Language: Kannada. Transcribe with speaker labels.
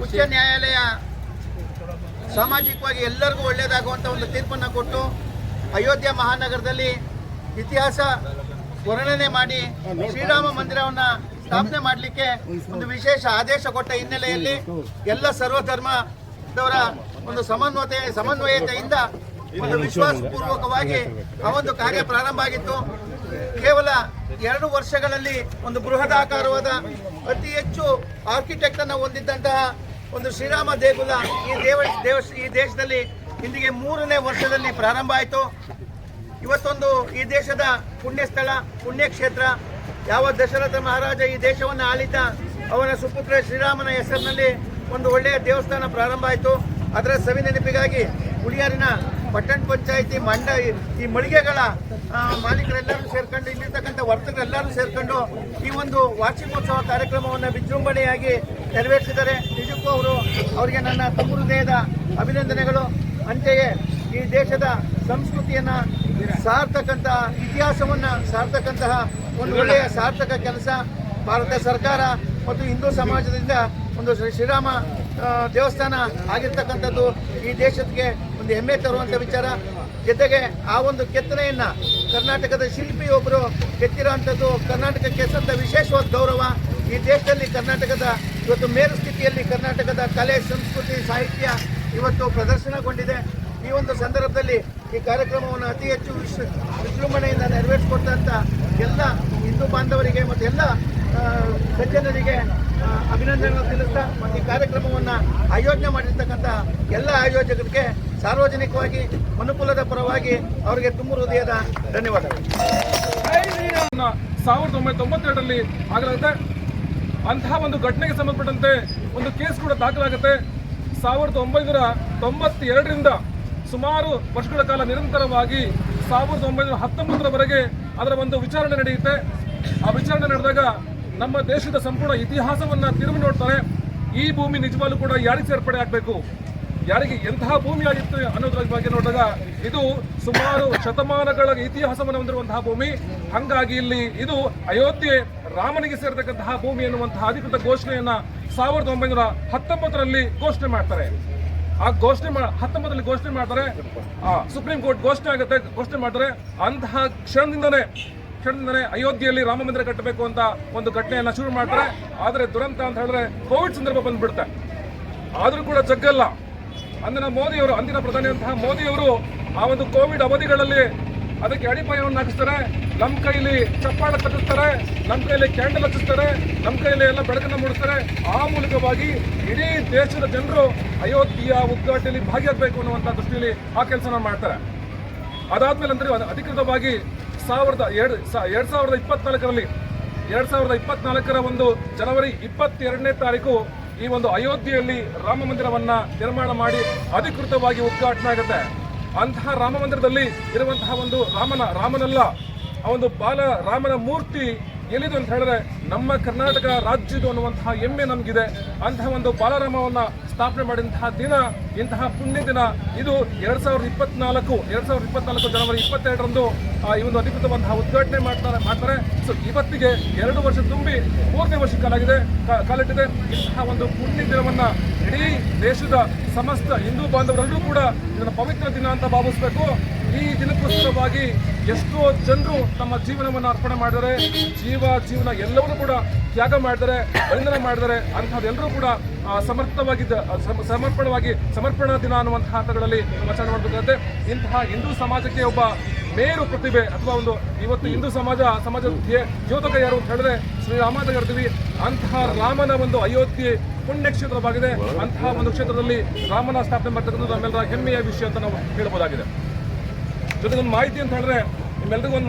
Speaker 1: ಉಚ್ಚ ನ್ಯಾಯಾಲಯ ಸಾಮಾಜಿಕವಾಗಿ ಎಲ್ಲರಿಗೂ ಒಳ್ಳೆಯದಾಗುವಂಥ ಒಂದು ತೀರ್ಪನ್ನು ಕೊಟ್ಟು ಅಯೋಧ್ಯ ಮಹಾನಗರದಲ್ಲಿ ಇತಿಹಾಸ ವರ್ಣನೆ ಮಾಡಿ ಶ್ರೀರಾಮ ಮಂದಿರವನ್ನು ಸ್ಥಾಪನೆ ಮಾಡಲಿಕ್ಕೆ ಒಂದು ವಿಶೇಷ ಆದೇಶ ಕೊಟ್ಟ ಹಿನ್ನೆಲೆಯಲ್ಲಿ ಎಲ್ಲ ಸರ್ವಧರ್ಮದವರ ಒಂದು ಸಮನ್ವಯತೆಯಿಂದ ಒಂದು ವಿಶ್ವಾಸಪೂರ್ವಕವಾಗಿ ಆ ಒಂದು ಕಾರ್ಯ ಪ್ರಾರಂಭ ಆಗಿತ್ತು. ಕೇವಲ 2 ವರ್ಷಗಳಲ್ಲಿ ಒಂದು ಬೃಹದಾಕಾರವಾದ ಅತಿ ಹೆಚ್ಚು ಆರ್ಕಿಟೆಕ್ಟ್ ಅನ್ನು ಹೊಂದಿದ್ದಂತಹ ಒಂದು ಶ್ರೀರಾಮ ದೇಗುಲ ಈ ದೇಶದಲ್ಲಿ ಇಂದಿಗೆ 3ನೇ ವರ್ಷದಲ್ಲಿ ಪ್ರಾರಂಭ ಆಯಿತು. ಇವತ್ತೊಂದು ಈ ದೇಶದ ಪುಣ್ಯಸ್ಥಳ ಪುಣ್ಯಕ್ಷೇತ್ರ, ಯಾವ ದಶರಥ ಮಹಾರಾಜ ಈ ದೇಶವನ್ನು ಆಳಿದ್ದ ಅವನ ಸುಪುತ್ರ ಶ್ರೀರಾಮನ ಹೆಸರಿನಲ್ಲಿ ಒಂದು ಒಳ್ಳೆಯ ದೇವಸ್ಥಾನ ಪ್ರಾರಂಭ ಆಯಿತು. ಅದರ ಸವಿ ನೆನಪಿಗಾಗಿ ಹುಳಿಯಾರಿನ ಪಟ್ಟಣ ಪಂಚಾಯಿತಿ ಈ ಮಳಿಗೆಗಳ ಮಾಲೀಕರೆಲ್ಲರೂ ಸೇರ್ಕೊಂಡು, ಇಲ್ಲಿರ್ತಕ್ಕಂಥ ವರ್ತಕರೆಲ್ಲರೂ ಸೇರ್ಕೊಂಡು ಈ ಒಂದು ವಾರ್ಷಿಕೋತ್ಸವ ಕಾರ್ಯಕ್ರಮವನ್ನು ವಿಜೃಂಭಣೆಯಾಗಿ ನೆರವೇರಿಸಿದ್ದಾರೆ. ನಿಜಕ್ಕೂ ಅವರಿಗೆ ನನ್ನ ತುಂಬ ಹೃದಯದ ಅಭಿನಂದನೆಗಳು. ಅಂತೆಯೇ ಈ ದೇಶದ ಸಂಸ್ಕೃತಿಯನ್ನು ಸಾರ್ತಕ್ಕಂತಹ ಇತಿಹಾಸವನ್ನು ಸಾರ್ತಕ್ಕಂತಹ ಒಂದು ಒಳ್ಳೆಯ ಸಾರ್ಥಕ ಕೆಲಸ ಭಾರತ ಸರ್ಕಾರ ಮತ್ತು ಹಿಂದೂ ಸಮಾಜದಿಂದ ಒಂದು ಶ್ರೀರಾಮ ದೇವಸ್ಥಾನ ಆಗಿರ್ತಕ್ಕಂಥದ್ದು ಈ ದೇಶಕ್ಕೆ ಒಂದು ಹೆಮ್ಮೆ ತರುವಂಥ ವಿಚಾರ. ಜೊತೆಗೆ ಆ ಒಂದು ಕೆತ್ತನೆಯನ್ನು ಕರ್ನಾಟಕದ ಶಿಲ್ಪಿಯೊಬ್ಬರು ಕೆತ್ತಿರುವಂಥದ್ದು ಕರ್ನಾಟಕಕ್ಕೆ ಸಂತ ವಿಶೇಷವಾದ ಗೌರವ. ಈ ದೇಶದಲ್ಲಿ ಕರ್ನಾಟಕದ ಇವತ್ತು ಮೇರು ಸ್ಥಿತಿಯಲ್ಲಿ ಕರ್ನಾಟಕದ ಕಲೆ ಸಂಸ್ಕೃತಿ ಸಾಹಿತ್ಯ ಇವತ್ತು ಪ್ರದರ್ಶನಗೊಂಡಿದೆ. ಈ ಒಂದು ಸಂದರ್ಭದಲ್ಲಿ ಈ ಕಾರ್ಯಕ್ರಮವನ್ನು ಅತಿ ಹೆಚ್ಚು ವಿಜೃಂಭಣೆಯಿಂದ ನೆರವೇರಿಸಿಕೊಟ್ಟಂಥ ಎಲ್ಲ ಹಿಂದೂ ಬಾಂಧವರಿಗೆ ಮತ್ತು ಎಲ್ಲ ಸಜ್ಜನರಿಗೆ ಅಭಿನಂದನೆಗಳನ್ನು ತಿಳಿಸ್ತಾ ಮತ್ತು ಈ ಕಾರ್ಯಕ್ರಮವನ್ನು ಆಯೋಜನೆ ಮಾಡಿರ್ತಕ್ಕಂಥ ಎಲ್ಲ ಆಯೋಜಕರಿಗೆ ಸಾರ್ವಜನಿಕವಾಗಿ ಮನುಕುಲದ ಪರವಾಗಿ ಅವರಿಗೆ ತುಂಬ ಹೃದಯದ ಧನ್ಯವಾದಗಳು.
Speaker 2: 1992ರಲ್ಲಿ ಆಗಲಾಗುತ್ತೆ. ಅಂತಹ ಒಂದು ಘಟನೆಗೆ ಸಂಬಂಧಪಟ್ಟಂತೆ ಒಂದು ಕೇಸ್ ಕೂಡ ದಾಖಲಾಗುತ್ತೆ. 1992ರಿಂದ ಸುಮಾರು ವರ್ಷಗಳ ಕಾಲ ನಿರಂತರವಾಗಿ 1919ರವರೆಗೆ ಅದರ ಒಂದು ವಿಚಾರಣೆ ನಡೆಯುತ್ತೆ. ಆ ವಿಚಾರಣೆ ನಡೆದಾಗ ನಮ್ಮ ದೇಶದ ಸಂಪೂರ್ಣ ಇತಿಹಾಸವನ್ನು ತಿರುಗಿ ನೋಡ್ತಾರೆ. ಈ ಭೂಮಿ ನಿಜವಾಗ್ಲೂ ಕೂಡ ಯಾರಿಗೆ ಸೇರ್ಪಡೆ ಆಗಬೇಕು, ಯಾರಿಗೆ ಎಂತಹ ಭೂಮಿ ಆಗಿತ್ತು ಅನ್ನೋದ್ರ ಬಗ್ಗೆ ನೋಡಿದಾಗ ಇದು ಸುಮಾರು ಶತಮಾನಗಳ ಇತಿಹಾಸವನ್ನು ಹೊಂದಿರುವಂತಹ ಭೂಮಿ. ಹಂಗಾಗಿ ಇಲ್ಲಿ ಇದು ಅಯೋಧ್ಯೆ ರಾಮನಿಗೆ ಸೇರತಕ್ಕಂತಹ ಭೂಮಿ ಎನ್ನುವಂತಹ ಅಧಿಕೃತ ಘೋಷಣೆಯನ್ನ 1919ರಲ್ಲಿ ಘೋಷಣೆ ಮಾಡ್ತಾರೆ. ಆ ಘೋಷಣೆ 19ರಲ್ಲಿ ಘೋಷಣೆ ಮಾಡ್ತಾರೆ. ಸುಪ್ರೀಂ ಕೋರ್ಟ್ ಘೋಷಣೆ ಮಾಡ್ತಾರೆ. ಅಂತಹ ಕ್ಷಣದಿಂದನೇ ಅಯೋಧ್ಯೆಯಲ್ಲಿ ರಾಮ ಮಂದಿರ ಕಟ್ಟಬೇಕು ಅಂತ ಒಂದು ಘಟನೆಯನ್ನ ಶುರು ಮಾಡ್ತಾರೆ. ಆದರೆ ದುರಂತ ಅಂತ ಹೇಳಿದ್ರೆ ಕೋವಿಡ್ ಸಂದರ್ಭ ಬಂದ್ಬಿಡುತ್ತೆ. ಆದ್ರೂ ಕೂಡ ಜಗ್ಗಲ್ಲ. ಅಂದಿನ ಪ್ರಧಾನಿಯಂತಹ ಮೋದಿಯವರು ಆ ಒಂದು ಕೋವಿಡ್ ಅವಧಿಗಳಲ್ಲಿ ಅದಕ್ಕೆ ಅಡಿಪಾಯವನ್ನು ಹಾಕಿಸ್ತಾರೆ. ನಮ್ಮ ಕೈಲಿ ಚಪ್ಪಾಳ ತಟ್ಟಿಸ್ತಾರೆ, ನಮ್ಮ ಕೈಲಿ ಕ್ಯಾಂಡಲ್ ಹಚ್ಚಿಸ್ತಾರೆ, ನಮ್ಮ ಕೈಲಿ ಎಲ್ಲ ಬೆಳಕನ್ನು ಮೂಡಿಸ್ತಾರೆ. ಆ ಮೂಲಕವಾಗಿ ಇಡೀ ದೇಶದ ಜನರು ಅಯೋಧ್ಯೆಯ ಉದ್ಘಾಟನೆಯಲ್ಲಿ ಭಾಗಿಯಾಗಬೇಕು ಅನ್ನುವಂಥ ದೃಷ್ಟಿಯಲ್ಲಿ ಆ ಕೆಲಸನ ಮಾಡ್ತಾರೆ. ಅದಾದ್ಮೇಲೆ ಅಂದ್ರೆ ಅಧಿಕೃತವಾಗಿ 2024ರ ಒಂದು ಜನವರಿ 22ನೇ ತಾರೀಕು ಈ ಒಂದು ಅಯೋಧ್ಯೆಯಲ್ಲಿ ರಾಮ ಮಂದಿರವನ್ನ ನಿರ್ಮಾಣ ಮಾಡಿ ಅಧಿಕೃತವಾಗಿ ಉದ್ಘಾಟನೆ ಆಗುತ್ತೆ. ಅಂತಹ ರಾಮ ಮಂದಿರದಲ್ಲಿ ಇರುವಂತಹ ಒಂದು ರಾಮನಲ್ಲ ಆ ಒಂದು ರಾಮನ ಮೂರ್ತಿ ಎಲ್ಲಿದು ಅಂತ ಹೇಳಿದ್ರೆ ನಮ್ಮ ಕರ್ನಾಟಕ ರಾಜ್ಯದು ಅನ್ನುವಂತಹ ಹೆಮ್ಮೆ ನಮಗಿದೆ. ಅಂತಹ ಒಂದು ಬಾಲರಾಮವನ್ನ ಸ್ಥಾಪನೆ ಮಾಡಿದಂತಹ ದಿನ, ಇಂತಹ ಪುಣ್ಯ ದಿನ ಇದು 2024 ಜನವರಿ 22ರಂದು ಈ ಒಂದು ಅಧಿಕೃತವಂತಹ ಉದ್ಘಾಟನೆ ಮಾಡ್ತಾರೆ. ಸೊ ಇವತ್ತಿಗೆ 2 ವರ್ಷ ತುಂಬಿ 3ನೇ ವರ್ಷ ಕಾಲಿಟ್ಟಿದೆ. ಇಂತಹ ಒಂದು ಪುಣ್ಯ ದಿನವನ್ನ ಇಡೀ ದೇಶದ ಸಮಸ್ತ ಹಿಂದೂ ಬಾಂಧವರೆಲ್ಲರೂ ಕೂಡ ಇದನ್ನು ಪವಿತ್ರ ದಿನ ಅಂತ ಭಾವಿಸಬೇಕು. ಈ ದಿನಕ್ಕೋಸ್ಕರವಾಗಿ ಎಷ್ಟೋ ಜನರು ತಮ್ಮ ಜೀವನವನ್ನು ಅರ್ಪಣೆ ಮಾಡಿದರೆ, ಜೀವನ ಎಲ್ಲವನ್ನೂ ಕೂಡ ತ್ಯಾಗ ಮಾಡಿದರೆ, ಬಲಿದಾನ ಮಾಡಿದರೆ. ಅಂಥದ್ದೆಲ್ಲರೂ ಕೂಡ ಸಮರ್ಪಣಾ ದಿನ ಅನ್ನುವಂತಹ ಹಂತಗಳಲ್ಲಿ ಆಚರಣೆ ಮಾಡಬೇಕಾಗುತ್ತೆ. ಇಂತಹ ಹಿಂದೂ ಸಮಾಜಕ್ಕೆ ಒಬ್ಬ ಮೇರು ಪ್ರತಿಭೆ ಅಥವಾ ಇವತ್ತು ಹಿಂದೂ ಸಮಾಜ ದ್ಯೋತಕ ಯಾರು ಅಂತ ಹೇಳಿದ್ರೆ ಶ್ರೀರಾಮ ಅಂತ ಹೇಳ್ತೀವಿ. ಅಂತಹ ರಾಮನ ಒಂದು ಅಯೋಧ್ಯೆ ಪುಣ್ಯಕ್ಷೇತ್ರವಾಗಿದೆ. ಅಂತಹ ಒಂದು ಕ್ಷೇತ್ರದಲ್ಲಿ ರಾಮನ ಸ್ಥಾಪನೆ ಮಾಡ್ತಕ್ಕಂಥದ್ದು ನಮ್ಮೆಲ್ಲರ ಹೆಮ್ಮೆಯ ವಿಷಯ ಅಂತ ನಾವು ಹೇಳ್ಬೋದಾಗಿದೆ. ಜೊತೆಗೆ ಒಂದು ಮಾಹಿತಿ ಅಂತ ಹೇಳಿದ್ರೆ ನಿಮ್ಮೆಲ್ಲರಿಗೂ